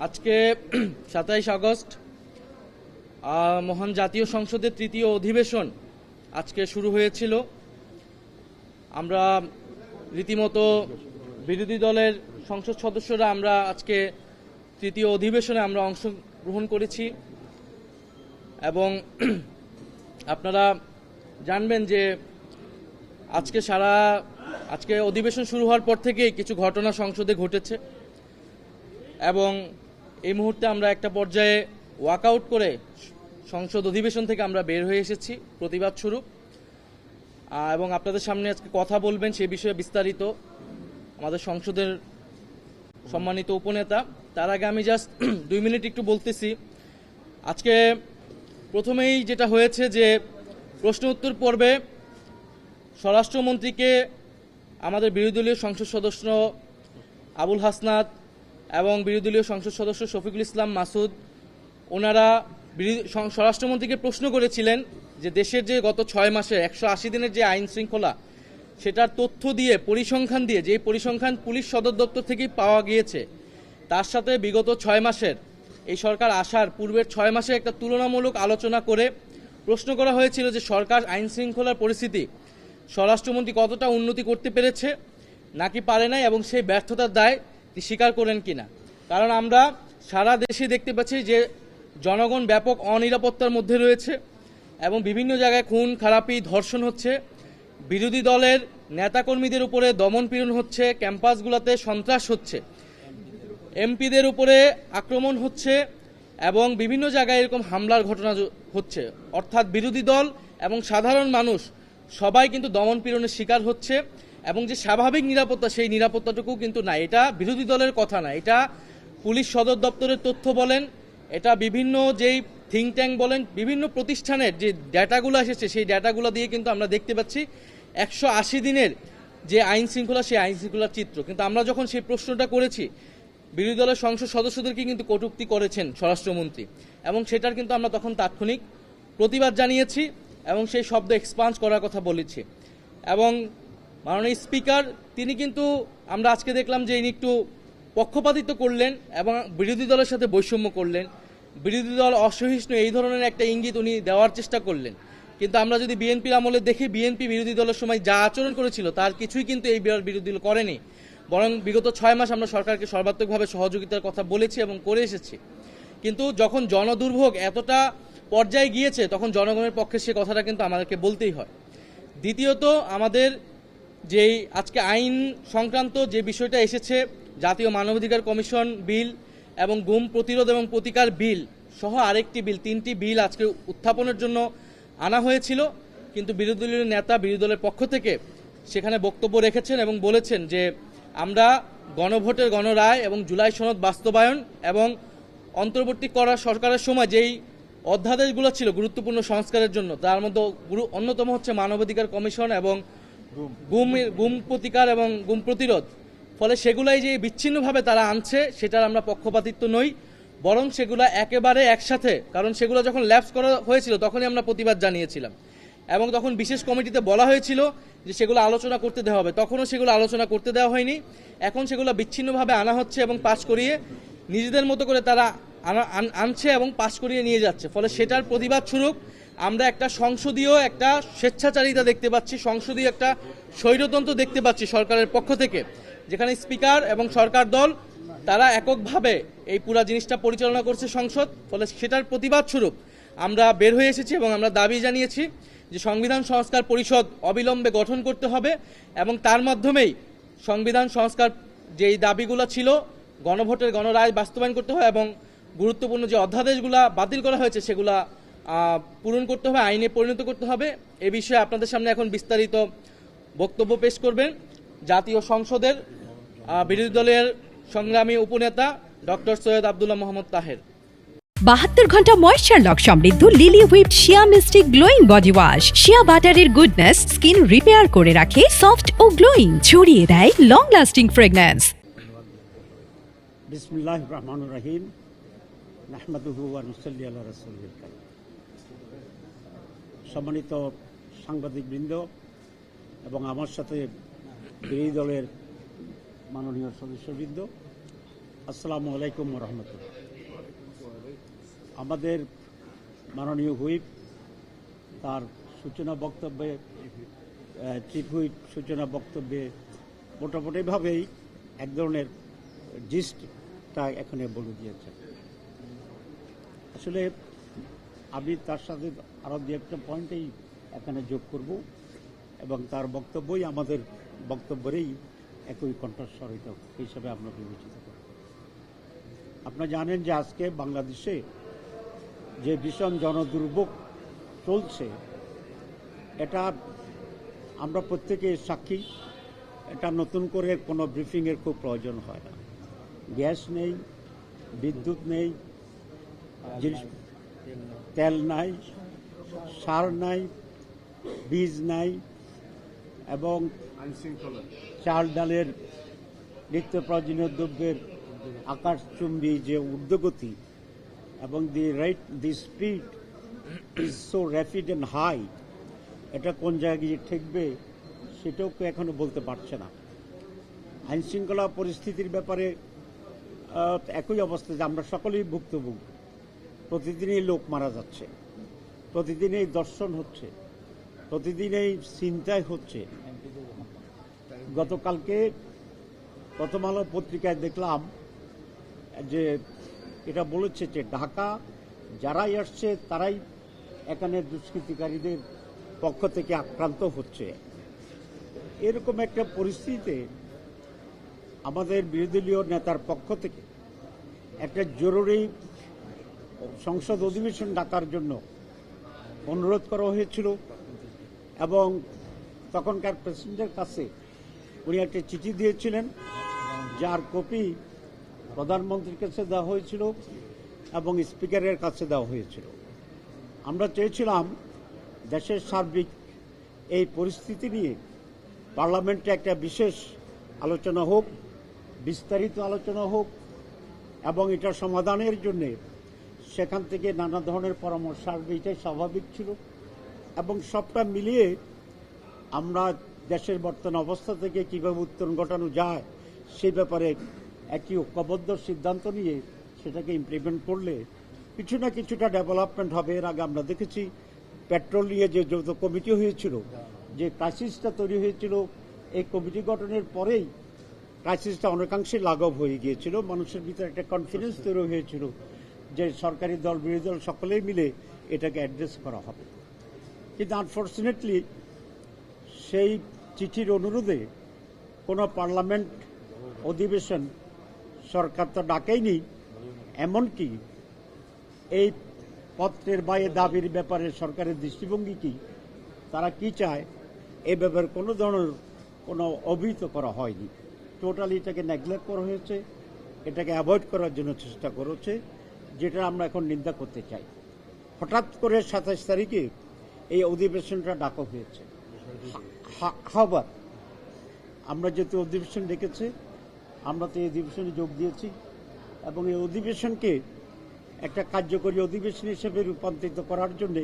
আজকে 27 আগস্ট মহান জাতীয় সংসদের তৃতীয় অধিবেশন আজকে শুরু হয়েছিল। আমরা রীতিমতো বিরোধী দলের সংসদ সদস্যরা আমরা আজকে তৃতীয় অধিবেশনে আমরা অংশগ্রহণ করেছি এবং আপনারা জানবেন যে আজকে অধিবেশন শুরু হওয়ার পর থেকেই কিছু ঘটনা সংসদে ঘটেছে এবং এই মুহূর্তে আমরা একটা পর্যায়ে ওয়াকআউট করে সংসদ অধিবেশন থেকে আমরা বের হয়ে এসেছি প্রতিবাদ স্বরূপ এবং আপনাদের সামনে আজকে কথা বলবেন সে বিষয়ে বিস্তারিত আমাদের সংসদের সম্মানিত উপনেতা। তার আগে আমি জাস্ট 2 মিনিট একটু বলতেছি। আজকে প্রথমেই যেটা হয়েছে যে প্রশ্ন উত্তর পর্বে স্বরাষ্ট্রমন্ত্রীকে আমাদের বিরোধী দলীয় সংসদ সদস্য আবুল হাসনাত এবং বিরোধী দলীয় সংসদ সদস্য শফিকুল ইসলাম মাসুদ ওনারা স্বরাষ্ট্রমন্ত্রীকে প্রশ্ন করেছিলেন যে দেশের যে গত 6 মাসে 180 দিনের যে আইন শৃঙ্খলা সেটার তথ্য দিয়ে পরিসংখ্যান দিয়ে যে পরিসংখ্যান পুলিশ সদর দপ্তর থেকেই পাওয়া গিয়েছে তার সাথে বিগত 6 মাসের এই সরকার আসার পূর্বের 6 মাসে একটা তুলনামূলক আলোচনা করে প্রশ্ন করা হয়েছিল যে সরকার আইন শৃঙ্খলার পরিস্থিতি স্বরাষ্ট্রমন্ত্রী কতটা উন্নতি করতে পেরেছে নাকি পারে নাই এবং সেই ব্যর্থতার দায় স্বীকার করেন কিনা। কারণ আমরা সারা দেশে দেখতে পাচ্ছি যে জনগণ ব্যাপক অনিরাপত্তার মধ্যে রয়েছে এবং বিভিন্ন জায়গায় খুন খারাপি ধর্ষণ হচ্ছে, বিরোধী দলের নেতাকর্মীদের উপরে দমনপীড়ন হচ্ছে, ক্যাম্পাসগুলোতে সন্ত্রাস হচ্ছে, এমপিদের উপরে আক্রমণ হচ্ছে এবং বিভিন্ন জায়গায় এরকম হামলার ঘটনা হচ্ছে। অর্থাৎ বিরোধী দল এবং সাধারণ মানুষ সবাই কিন্তু দমনপীড়নের শিকার হচ্ছে এবং যে স্বাভাবিক নিরাপত্তা সেই নিরাপত্তাটুকু কিন্তু না। এটা বিরোধী দলের কথা না, এটা পুলিশ সদর দপ্তরের তথ্য বলেন, এটা বিভিন্ন যেই থিঙ্ক ট্যাঙ্ক বলেন, বিভিন্ন প্রতিষ্ঠানের যে ডেটাগুলো এসেছে সেই ডেটাগুলো দিয়ে কিন্তু আমরা দেখতে পাচ্ছি 180 দিনের যে আইন শৃঙ্খলা সেই আইন শৃঙ্খলার চিত্র। কিন্তু আমরা যখন সেই প্রশ্নটা করেছি বিরোধী দলের সংসদ সদস্যদেরকে কিন্তু কটূক্তি করেছেন স্বরাষ্ট্রমন্ত্রী এবং সেটার কিন্তু আমরা তখন তাৎক্ষণিক প্রতিবাদ জানিয়েছি এবং সেই শব্দ এক্সপান্স করার কথা বলেছি। এবং মাননীয় স্পিকার তিনি কিন্তু আমরা আজকে দেখলাম যে ইনি একটু পক্ষপাতিত্ব করলেন এবং বিরোধী দলের সাথে বৈষম্য করলেন, বিরোধী দল অসহিষ্ণু এই ধরনের একটা ইঙ্গিত উনি দেওয়ার চেষ্টা করলেন। কিন্তু আমরা যদি বিএনপির আমলে দেখি বিএনপি বিরোধী দলের সময় যা আচরণ করেছিল তার কিছুই কিন্তু এই বিরোধী দল করেনি, বরং বিগত 6 মাস আমরা সরকারকে সর্বাত্মকভাবে সহযোগিতার কথা বলেছি এবং করে এসেছি। কিন্তু যখন জনদুর্ভোগ এতটা পর্যায়ে গিয়েছে তখন জনগণের পক্ষে সে কথাটা কিন্তু আমাদেরকে বলতেই হয়। দ্বিতীয়ত আমাদের যেই আজকে আইন সংক্রান্ত যে বিষয়টা এসেছে জাতীয় মানবাধিকার কমিশন বিল এবং গুম প্রতিরোধ এবং প্রতিকার বিল সহ আরেকটি বিল, 3টি বিল আজকে উত্থাপনের জন্য আনা হয়েছিল। কিন্তু বিরোধী দলীয় নেতা বিরোধী দলের পক্ষ থেকে সেখানে বক্তব্য রেখেছেন এবং বলেছেন যে আমরা গণভোটের গণরায় এবং জুলাই সনদ বাস্তবায়ন এবং অন্তর্বর্তী করা সরকারের সময় যেই অধ্যাদেশগুলো ছিল গুরুত্বপূর্ণ সংস্কারের জন্য তার মধ্যে অন্যতম হচ্ছে মানবাধিকার কমিশন এবং গুম প্রতিকার এবং গুম প্রতিরোধ। ফলে সেগুলাই যে বিচ্ছিন্নভাবে তারা আনছে সেটার আমরা পক্ষপাতিত্ব নই, বরং সেগুলা একেবারে একসাথে, কারণ সেগুলো যখন ল্যাপস করা হয়েছিল তখনই আমরা প্রতিবাদ জানিয়েছিলাম এবং তখন বিশেষ কমিটিতে বলা হয়েছিল যে সেগুলো আলোচনা করতে দেওয়া হবে, তখনও সেগুলো আলোচনা করতে দেওয়া হয়নি। এখন সেগুলো বিচ্ছিন্নভাবে আনা হচ্ছে এবং পাশ করিয়ে নিজেদের মতো করে তারা আনছে এবং পাশ করিয়ে নিয়ে যাচ্ছে। ফলে সেটার প্রতিবাদ স্বরূপ আমরা একটা সংসদীয় একটা স্বেচ্ছাচারিতা দেখতে পাচ্ছি, সংসদীয় একটা স্বৈরতন্ত্র দেখতে পাচ্ছি সরকারের পক্ষ থেকে, যেখানে স্পিকার এবং সরকার দল তারা এককভাবে এই পুরো জিনিসটা পরিচালনা করছে সংসদ। ফলে সেটার প্রতিবাদ স্বরূপ আমরা বের হয়ে এসেছি এবং আমরা দাবি জানিয়েছি যে সংবিধান সংস্কার পরিষদ অবিলম্বে গঠন করতে হবে এবং তার মাধ্যমেই সংবিধান সংস্কার যেই দাবিগুলো ছিল গণভোটের গণরায় বাস্তবায়ন করতে হবে এবং গুরুত্বপূর্ণ যে অধ্যাদেশগুলো বাতিল করা হয়েছে সেগুলা পূরণ করতে হবে, আইনে পরিণত করতে হবে। এ বিষয়ে আপনাদের সামনে এখন বিস্তারিত বক্তব্য পেশ করবেন জাতীয় সংসদের বিরোধী দলের সংগ্রামী উপনেতা ডক্টর সৈয়দ আব্দুল্লাহ মোহাম্মদ তাহের। 72 ঘন্টা ময়েশ্চার লক সমৃদ্ধ লিলি হুইপ শিয়া মিস্টিক গ্লোয়িং বডি ওয়াশ। শিয়া বাটারের গুডনেস স্কিন রিপেয়ার করে রাখে সফট ও গ্লোয়িং, ছড়িয়ে দেয় লং লাস্টিং ফ্রেগন্যান্স। বিসমিল্লাহির রহমানির রহিম, নাহমাদুহু ওয়া নুসাল্লি আলা রাসূলিল কারীম। সম্মানিত সাংবাদিকবৃন্দ এবং আমার সাথে বিরোধী দলের মাননীয় সদস্যবৃন্দ, আসসালামু আলাইকুম রহমতুল্লাহ। আমাদের মাননীয় হুইপ তার সূচনা বক্তব্যে চিফ হুইপ সূচনা বক্তব্যে মোটামুটিভাবেই এক ধরনের জিস্টটা এখানে বলে দিয়েছে। আসলে আমি তার সাথে আরও দু একটা পয়েন্টেই এখানে যোগ করব এবং তার বক্তব্যই আমাদের বক্তব্যেরই একই কণ্ঠস্বরিত হিসেবে আমরা বিবেচিত করি। আপনারা জানেন যে আজকে বাংলাদেশে যে ভীষণ জনদুর্ভোগ চলছে, এটা আমরা প্রত্যেকে সাক্ষী। এটা নতুন করে কোনো ব্রিফিংয়ের খুব প্রয়োজন হয় না। গ্যাস নেই, বিদ্যুৎ নেই, তেল নাই, সার নাই, বীজ নাই, এবং চাল ডালের নিত্য প্রয়োজনীয় দ্রব্যের আকাশচুম্বী যে ঊর্ধ্বগতি এবং the speed is so rapid and high, এটা কোন জায়গায় ঠেকবে সেটাও কেউ এখনো বলতে পারছে না। আইন শৃঙ্খলা পরিস্থিতির ব্যাপারে একই অবস্থা যে আমরা সকলেই ভুক্তভোগী। প্রতিদিনই লোক মারা যাচ্ছে, প্রতিদিনই দর্শন হচ্ছে, প্রতিদিনই ছিনতাই হচ্ছে। গতকালকে প্রথম আলো পত্রিকায় দেখলাম যে এটা বলেছে যে ঢাকা যারাই আসছে তারাই এখানে দুষ্কৃতিকারীদের পক্ষ থেকে আক্রান্ত হচ্ছে। এরকম একটা পরিস্থিতিতে আমাদের বিরোধী দলীয় নেতার পক্ষ থেকে একটা জরুরি সংসদ অধিবেশন ডাকার জন্য অনুরোধ করা হয়েছিল এবং তখনকার প্রেসিডেন্টের কাছে উনি একটা চিঠি দিয়েছিলেন, যার কপি প্রধানমন্ত্রীর কাছে দেওয়া হয়েছিল এবং স্পিকারের কাছে দেওয়া হয়েছিল। আমরা চেয়েছিলাম দেশের সার্বিক এই পরিস্থিতি নিয়ে পার্লামেন্টে একটা বিশেষ আলোচনা হোক, বিস্তারিত আলোচনা হোক এবং এটা সমাধানের জন্যে সেখান থেকে নানা ধরনের পরামর্শ আসবে, এটাই স্বাভাবিক ছিল। এবং সবটা মিলিয়ে আমরা দেশের বর্তমান অবস্থা থেকে কীভাবে উত্তরণ ঘটানো যায় সেই ব্যাপারে একটি ঐক্যবদ্ধ সিদ্ধান্ত নিয়ে সেটাকে ইমপ্লিমেন্ট করলে কিছু না কিছুটা ডেভেলপমেন্ট হবে। এর আগে আমরা দেখেছি পেট্রোল নিয়ে যে যৌথ কমিটি হয়েছিল, যে ক্রাইসিসটা তৈরি হয়েছিল, এই কমিটি গঠনের পরেই ক্রাইসিসটা অনেকাংশে লাঘব হয়ে গিয়েছিল। মানুষের ভিতরে একটা কনফিডেন্স তৈরি হয়েছিল যে সরকারি দল বিরোধী দল সকলেই মিলে এটাকে অ্যাড্রেস করা হবে। কিন্তু আনফর্চুনেটলি সেই চিঠির অনুরোধে কোনো পার্লামেন্ট অধিবেশন সরকার তো ডাকেইনি, এমনকি এই পত্রের বা এই দাবির ব্যাপারে সরকারের দৃষ্টিভঙ্গি কি, তারা কি চায়, এই ব্যাপারে কোনো ধরনের কোনো অভিহিত করা হয়নি। টোটালি এটাকে নেগলেক্ট করা হয়েছে, এটাকে অ্যাভয়েড করার জন্য চেষ্টা করেছে, যেটা আমরা এখন নিন্দা করতে চাই। হঠাৎ করে 27 তারিখে এই অধিবেশনটা ডাকা হয়েছে। হাওয়ার আমরা যেহেতু অধিবেশন ডেকেছে, আমরা তো এই অধিবেশনে যোগ দিয়েছি এবং এই অধিবেশনকে একটা কার্যকরী অধিবেশন হিসেবে রূপান্তরিত করার জন্যে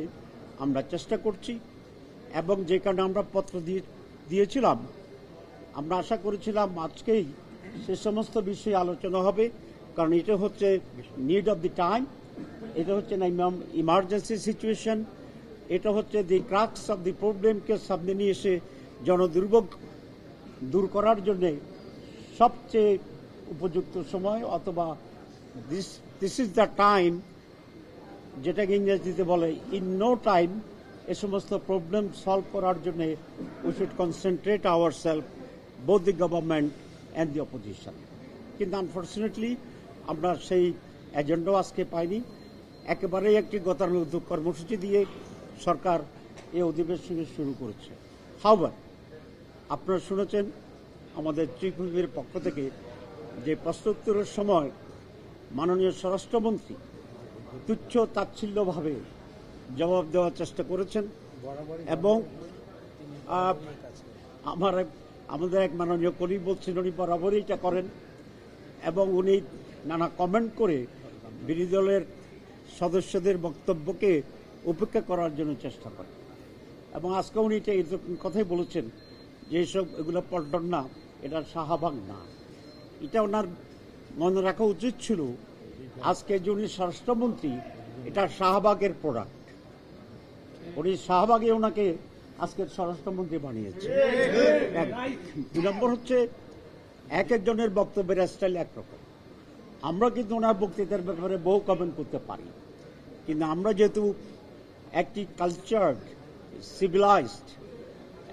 আমরা চেষ্টা করছি। এবং যে কারণে আমরা পত্র দিয়েছিলাম, আমরা আশা করেছিলাম আজকেই সে সমস্ত বিষয়ে আলোচনা হবে, কারণ এটা হচ্ছে নিড অফ দি টাইম, এটা হচ্ছে না ইমার্জেন্সি সিচুয়েশন, এটা হচ্ছে দি ক্রাক্স অফ দি প্রবলেমকে সামনে নিয়ে এসে জনদুর্ভোগ দূর করার জন্যে সবচেয়ে উপযুক্ত সময়, অথবা দিস ইজ দ্য টাইম, যেটাকে ইংরেজিতে বলে ইন নো টাইম। এ সমস্ত প্রবলেম সলভ করার জন্যে we should concentrate our self, both the government and the opposition. কিন্তু আনফর্চুনেটলি আমরা সেই এজেন্ডাও আজকে পাইনি। একেবারেই একটি গতানুগতিক কর্মসূচি দিয়ে সরকার এই অধিবেশন শুরু করেছে। হাওয়ার আপনারা শুনেছেন আমাদের চিফ হুইপের পক্ষ থেকে যে প্রশ্নোত্তরের সময় মাননীয় স্বরাষ্ট্রমন্ত্রী তুচ্ছ তাচ্ছিল্যভাবে জবাব দেওয়ার চেষ্টা করেছেন এবং আমাদের এক মাননীয় কর্মী বলছেন উনি বরাবরই এটা করেন এবং উনি নানা কমেন্ট করে বিরোধী দলের সদস্যদের বক্তব্যকে উপেক্ষা করার জন্য চেষ্টা করেন এবং আজকে উনি এটা এরকম কথাই বলেছেন যে এগুলো পল্টন না, এটা শাহবাগ না। এটা ওনার মনে রাখা উচিত ছিল আজকে যিনি স্বরাষ্ট্রমন্ত্রী এটা শাহবাগের প্রোডাক্ট। উনি শাহবাগে ওনাকে আজকের স্বরাষ্ট্রমন্ত্রী বানিয়েছে। দুই নম্বর হচ্ছে এক একজনের বক্তব্যের স্টাইল একরকম। আমরা কিন্তু ওনার বক্তৃতার ব্যাপারে বহু কমেন্ট করতে পারি, কিন্তু আমরা যেহেতু একটি কালচার্ড সিভিলাইজড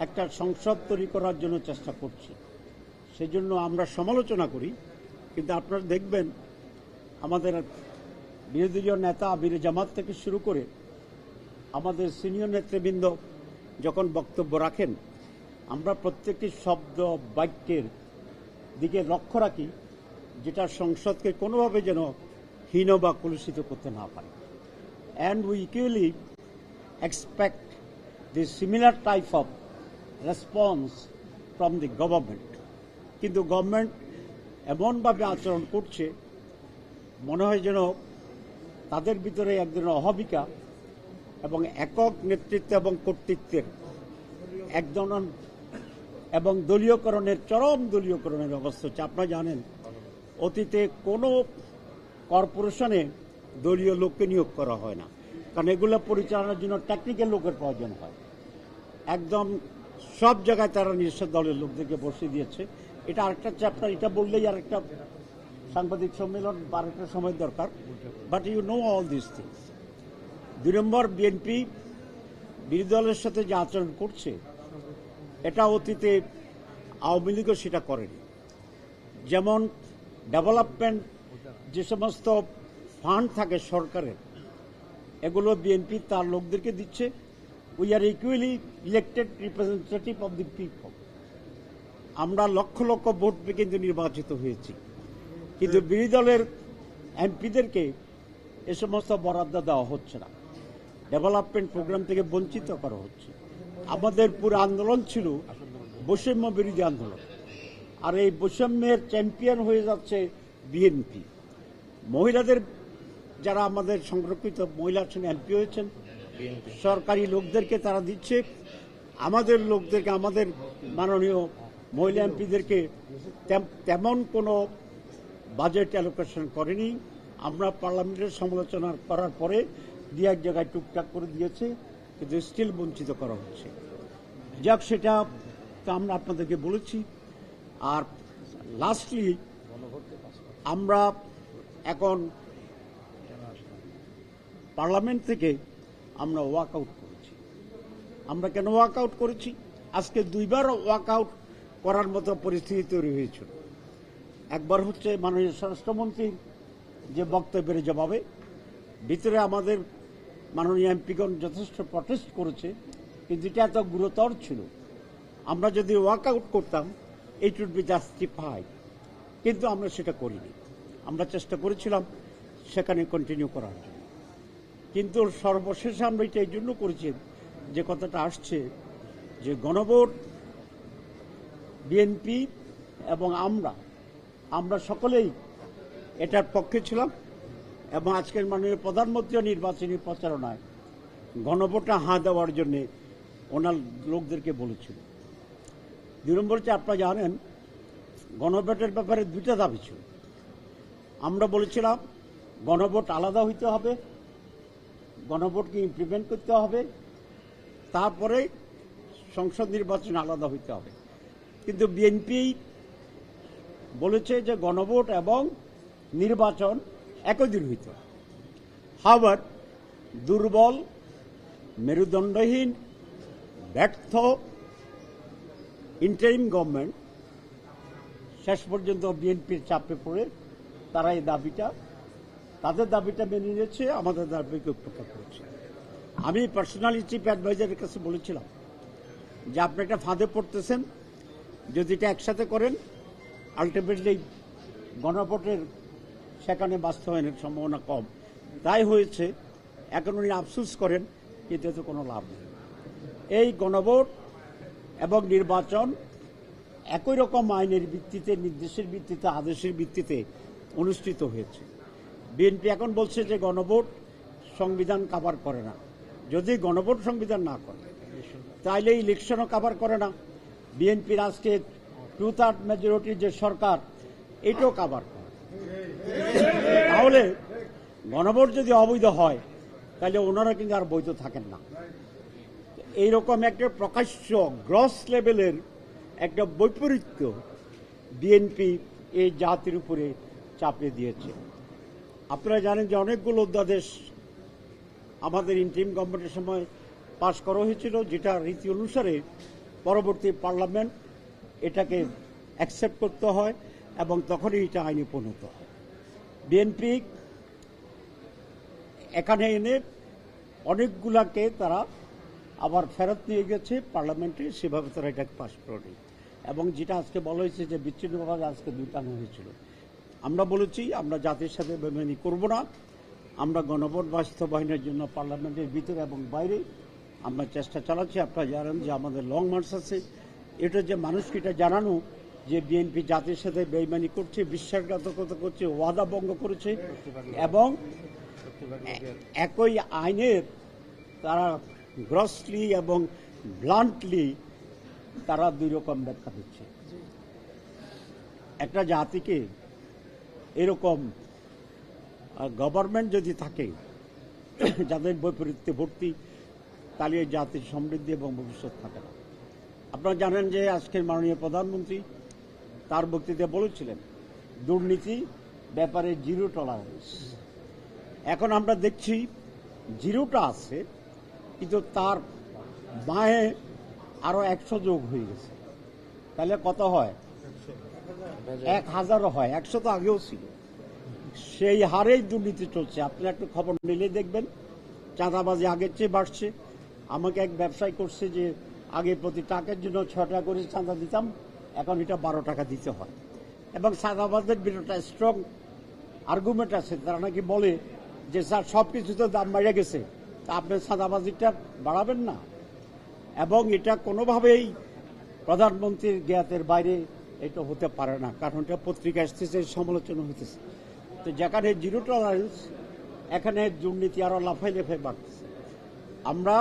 একটা সংসদ তৈরি করার জন্য চেষ্টা করছি, সেজন্য আমরা সমালোচনা করি। কিন্তু আপনারা দেখবেন আমাদের বিরোধী দলীয় নেতা আমির জামাত থেকে শুরু করে আমাদের সিনিয়র নেতৃবৃন্দ যখন বক্তব্য রাখেন, আমরা প্রত্যেকটি শব্দ বাক্যের দিকে লক্ষ্য রাখি, যেটা সংসদকে কোনোভাবে যেন হীন বা কলুষিত করতে না পারে। And we equally expect the similar type of response from the government. কিন্তু গভর্নমেন্ট এমনভাবে আচরণ করছে, মনে হয় যেন তাদের ভিতরে এক ধরনের অহমিকা এবং একক নেতৃত্ব এবং কর্তৃত্বের এক ধরনের এবং দলীয়করণের চরম দলীয়করণের অবস্থা হচ্ছে। আপনারা জানেন অতীতে কোনো কর্পোরেশনে দলীয় লোককে নিয়োগ করা হয় না, কারণ এগুলো পরিচালনার জন্য টেকনিক্যাল লোকের প্রয়োজন হয়। একদম সব জায়গায় তারা নিজস্ব দলের লোকদেরকে বসিয়ে দিয়েছে। এটা আরেকটা চ্যাপ্টার, এটা বললেই আরেকটা সাংবাদিক সম্মেলন বা আরেকটা সময় দরকার, but you know all this things. দুই নম্বর, বিএনপি বিরোধী দলের সাথে যে আচরণ করছে, এটা অতীতে আওয়ামী লীগও সেটা করেনি। যেমন ডেভেলপমেন্ট যে সমস্ত ফান্ড থাকে সরকারের, এগুলো বিএনপি তার লোকদেরকে দিচ্ছে। We are equally elected representative of the people. আমরা লক্ষ লক্ষ ভোট পেয়ে কিন্তু নির্বাচিত হয়েছি, কিন্তু বিরোধী দলের এমপিদেরকে এ সমস্ত বরাদ্দ দেওয়া হচ্ছে না, ডেভেলপমেন্ট প্রোগ্রাম থেকে বঞ্চিত করা হচ্ছে। আমাদের পুরো আন্দোলন ছিল বৈষম্য বিরোধী আন্দোলন, আর এই বৈষম্যের চ্যাম্পিয়ন হয়ে যাচ্ছে বিএনপি। মহিলাদের যারা আমাদের সংরক্ষিত মহিলা আছেন, এমপি হয়েছেন, সরকারি লোকদেরকে তারা দিচ্ছে, আমাদের লোকদেরকে, আমাদের মাননীয় মহিলা এমপিদেরকে তেমন কোনো বাজেট অ্যালোকেশন করেনি। আমরা পার্লামেন্টের সমালোচনা করার পরে দু এক জায়গায় টুকটাক করে দিয়েছে, কিন্তু স্টিল বঞ্চিত করা হচ্ছে। যাক, সেটা তো আমরা আপনাদেরকে বলেছি। আর লাস্টলি আমরা এখন পার্লামেন্ট থেকে আমরা ওয়াক আউট করেছি। আমরা কেন ওয়াক আউট করেছি? আজকে দুইবার ওয়াক আউট করার মতো পরিস্থিতি তৈরি হয়েছিল। একবার হচ্ছে মাননীয় স্বরাষ্ট্রমন্ত্রীর যে বক্তব্যের জবাবে ভিতরে আমাদের মাননীয় এমপিগণ যথেষ্ট প্রটেস্ট করেছে, কিন্তু এটা এত গুরুতর ছিল, আমরা যদি ওয়াক আউট করতাম ইট উড বি জাস্টিফাইড, কিন্তু আমরা সেটা করিনি। আমরা চেষ্টা করেছিলাম সেখানে কন্টিনিউ করার জন্য, কিন্তু সর্বশেষে আমরা এটা এই জন্য করেছি যে কথাটা আসছে যে গণভোট, বিএনপি এবং আমরা সকলেই এটার পক্ষে ছিলাম, এবং আজকের মাননীয় প্রধানমন্ত্রী নির্বাচনী প্রচারণায় গণভোটে হাঁ দেওয়ার জন্য ওনার লোকদেরকে বলেছিল। দুই নম্বর হচ্ছে, আপনারা জানেন গণভোটের ব্যাপারে দুইটা দাবি ছিল। আমরা বলেছিলাম গণভোট আলাদা হইতে হবে, গণভোটকে ইমপ্লিমেন্ট করতে হবে, তারপরে সংসদ নির্বাচন আলাদা হইতে হবে। কিন্তু বিএনপি বলেছে যে গণভোট এবং নির্বাচন একই দিন হইতে হবে। হাওয়ার দুর্বল, মেরুদণ্ডহীন, ব্যর্থ ইন্টারিম গভর্নমেন্ট শেষ পর্যন্ত বিএনপির চাপে পড়ে তারা এই তাদের দাবিটা মেনে নিয়েছে, আমাদের দাবিকে উপেক্ষা করেছে। আমি পার্সোনালি চিফ অ্যাডভাইজারের কাছে বলেছিলাম যে আপনি একটা ফাঁদে পড়তেছেন, যদি এটা একসাথে করেন আলটিমেটলি গণভোটের সেখানে বাস্তবায়নের সম্ভাবনা কম। তাই হয়েছে, এখন উনি আফসোস করেন, কিন্তু এতে কোনো লাভ নেই। এই গণভোট এবং নির্বাচন একই রকম আইনের ভিত্তিতে, নির্দেশের ভিত্তিতে, আদেশের ভিত্তিতে অনুষ্ঠিত হয়েছে। বিএনপি এখন বলছে যে গণভোট সংবিধান কাভার করে না। যদি গণভোট সংবিধান না করে তাইলে ইলেকশনও কাভার করে না। বিএনপির আজকে 2/3 মেজরিটির যে সরকার, এটাও কাভার করে। তাহলে গণভোট যদি অবৈধ হয় তাহলে ওনারা কিন্তু আর বৈধ থাকেন না। এইরকম একটা প্রকাশ্য গ্রস লেভেলের একটা বৈপরীত্য বিএনপি এই জাতির উপরে চাপিয়ে দিয়েছে। আপনারা জানেন যে অনেকগুলো অধ্যাদেশ আমাদের ইন্টারিম গভর্নমেন্টের সময় পাশ করা হয়েছিল, যেটা রীতি অনুসারে পরবর্তী পার্লামেন্ট এটাকে অ্যাকসেপ্ট করতে হয় এবং তখনই এটা আইনে পরিণত হয়। বিএনপি এখানে এনে অনেকগুলাকে তারা আবার ফেরত নিয়ে গেছে পার্লামেন্টে, সেভাবে তারা এটাকে পাশ করেনি। এবং যেটা আজকে বলা হয়েছে যে বিচ্ছিন্নভাবে আজকে দুটানো হয়েছিল, আমরা বলেছি আমরা জাতির সাথে বেমানি করব না। আমরা গণভোট বাস্তবায়নের জন্য পার্লামেন্টের ভিতরে এবং বাইরে আমরা চেষ্টা চালাচ্ছি। আপনারা জানেন যে আমাদের লং মার্চ আছে। এটা যে মানুষকে এটা জানানো যে বিএনপি জাতির সাথে বেইমানি করছে, বিশ্বাসঘাতকতা করছে, ওয়াদা ভঙ্গ করেছে এবং একই আইনের তারা গ্রসলি এবং ব্লান্টলি তারা দুই রকম ব্যাখ্যা দিচ্ছে। একটা জাতিকে এরকম গভর্নমেন্ট যদি থাকে যাদের বৈপরীত্যে ভর্তি, তাহলে জাতির সমৃদ্ধি এবং ভবিষ্যৎ থাকে না। আপনারা জানেন যে আজকের মাননীয় প্রধানমন্ত্রী তার বক্তৃতায় বলেছিলেন দুর্নীতি ব্যাপারে জিরো টলারেন্স। এখন আমরা দেখছি জিরোটা আছে, কিন্তু তার বাঁয়ে আরো 100 যোগ হয়ে গেছে। তাহলে কত হয়? 1000 হয়। 100 তো আগেও ছিল। সেই হারেই দুর্নীতি চলছে। আপনারা একটু খবর নিলে দেখবেন চাঁদাবাজি আগের চেয়ে বাড়ছে। আমাকে এক ব্যবসায়ী করছে যে আগে প্রতি টাকার জন্য 6 টাকা করে চাঁদা দিতাম, এখন এটা 12 টাকা দিতে হয়। এবং চাঁদাবাজদের বিরুদ্ধে স্ট্রং আর্গুমেন্ট আছে। তারা নাকি বলে যে স্যার সবকিছুতে দাম বেড়ে গেছে, তা আপনি চাঁদাবাজিটা বাড়াবেন না। এবং এটা কোনোভাবেই প্রধানমন্ত্রীর জ্ঞাতের বাইরে এটা হতে পারে না, কারণ এটা পত্রিকা আসতেছে, সমালোচনা হইতেছে। তো যেখানে জিরো টলারেন্স, এখানে দুর্নীতি আরো লাফাই লাফাই বাড়তেছে। আমরা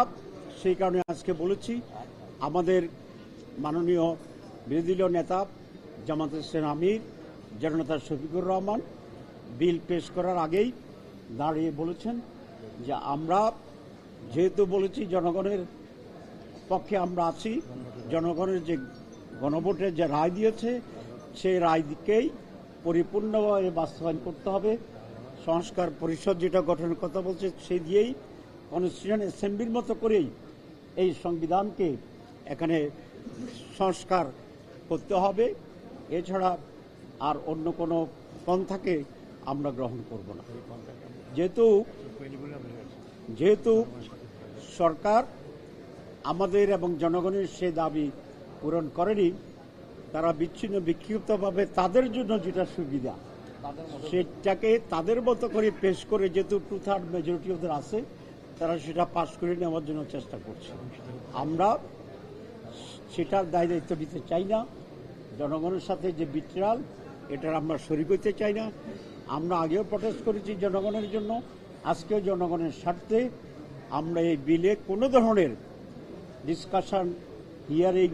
সেই কারণে আজকে বলেছি আমাদের মাননীয় বিরোধী দলীয় নেতা জামাত ইসলামীর আমির জননেতা শফিকুর রহমান বিল পেশ করার আগেই দাঁড়িয়ে বলেছেন যে আমরা যেহেতু বলেছি জনগণের পক্ষে আমরা আছি, জনগণের যে গণভোটের যে রায় দিয়েছে সেই রায়কেই পরিপূর্ণভাবে বাস্তবায়ন করতে হবে। সংস্কার পরিষদ যেটা গঠনের কথা বলছে সেই দিয়েই কনস্টিটিউশন অ্যাসেম্বলির মতো করেই এই সংবিধানকে এখানে সংস্কার করতে হবে। এছাড়া আর অন্য কোনো পন্থাকে আমরা গ্রহণ করব না। যেহেতু সরকার আমাদের এবং জনগণের সে দাবি পূরণ করেনি, তারা বিচ্ছিন্ন বিক্ষিপ্তভাবে তাদের জন্য যেটা সুবিধা সেটাকে তাদের মতো করে পেশ করে, যেহেতু 2/3 মেজরিটি ওদের আছে, তারা সেটা পাশ করে নেওয়ার জন্য চেষ্টা করছে। আমরা সেটার দায় দায়িত্ব নিতে চাই না। জনগণের সাথে যে বিট্রাল, এটার আমরা শরিক হইতে চাই না। আমরা আগেও প্রটেস্ট করেছি জনগণের জন্য, আজকেও জনগণের স্বার্থে আমরা এই বিলে কোনো ধরনের ডিসকাশন, হিয়ারিং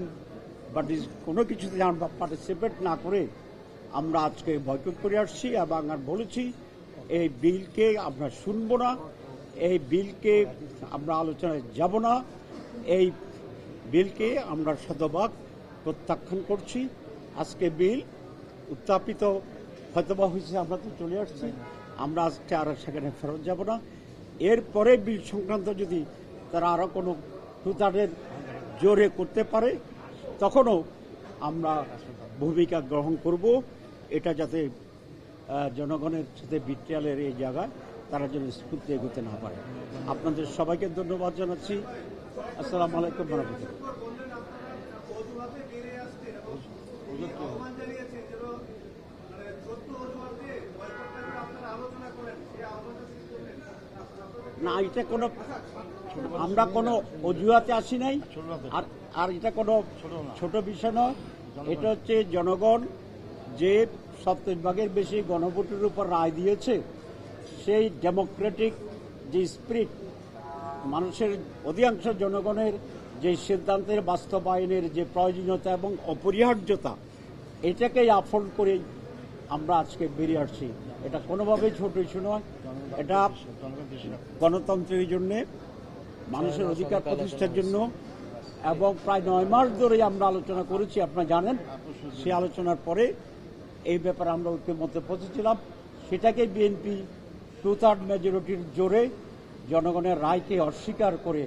বা কোনো কিছুতে আমরা পার্টিসিপেট না করে আমরা আজকে বয়কট করে আসছি এবং আর বলেছি এই বিলকে আমরা শুনব না, এই বিলকে আমরা আলোচনায় যাব না, এই বিলকে আমরা শতভাগ প্রত্যাখ্যান করছি। আজকে বিল উত্থাপিত হয়তোবা হয়েছে, আমরা তো চলে আসছি, আমরা আজকে আর সেখানে ফেরত যাব না। এরপরে বিল সংক্রান্ত যদি তারা আরও কোনো টুতারের জোরে করতে পারে, তখনও আমরা ভূমিকা গ্রহণ করব, এটা যাতে জনগণের সাথে বিট্রালের এই জায়গায় তারা যেন স্ফূর্তি এগোতে না পারে। আপনাদের সবাইকে ধন্যবাদ জানাচ্ছি। আসসালামু আলাইকুম ওয়া রাহমাতুল্লাহ। না, এটা কোনো, আমরা কোনো অজুহাতে আসি নাই, আর এটা কোনো ছোট বিষয় নয়। এটা হচ্ছে জনগণ যে 70% বেশি গণভোটের উপর রায় দিয়েছে, সেই ডেমোক্রেটিক যে স্পিরিট, মানুষের অধিকাংশ জনগণের যে সিদ্ধান্তের বাস্তবায়নের যে প্রয়োজনীয়তা এবং অপরিহার্যতা, এটাকেই আফোল্ড করেই আমরা আজকে বেরিয়ে আসছি। এটা কোনোভাবেই ছোট ইস্যু নয়। এটা গণতন্ত্রের জন্যে, মানুষের অধিকার প্রতিষ্ঠার জন্য, এবং প্রায় 9 মাস ধরে আমরা আলোচনা করেছি, আপনারা জানেন। সেই আলোচনার পরে এই ব্যাপারে আমরা ঐক্যমত্যে পৌঁছেছিলাম। সেটাকে বিএনপি 2/3 মেজরিটির জোরে জনগণের রায়কে অস্বীকার করে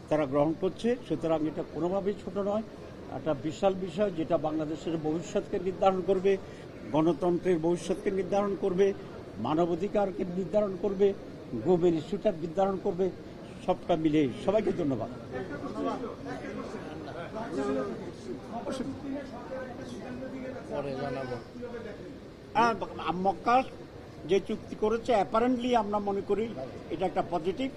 তারা গ্রহণ করছে। সুতরাং এটা কোনোভাবেই ছোট নয়, একটা বিশাল বিষয়, যেটা বাংলাদেশের ভবিষ্যৎকে নির্ধারণ করবে, গণতন্ত্রের ভবিষ্যৎকে নির্ধারণ করবে, মানবাধিকারকে নির্ধারণ করবে, গোবের ইস্যুটা নির্ধারণ করবে। সবটা মিলে সবাইকে ধন্যবাদ। মক্কা যে চুক্তি করেছে, অ্যাপারেন্টলি আমরা মনে করি এটা একটা পজিটিভ,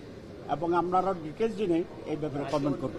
এবং আমরা আরো ডিটেলস জেনে এই ব্যাপারে কমেন্ট করব।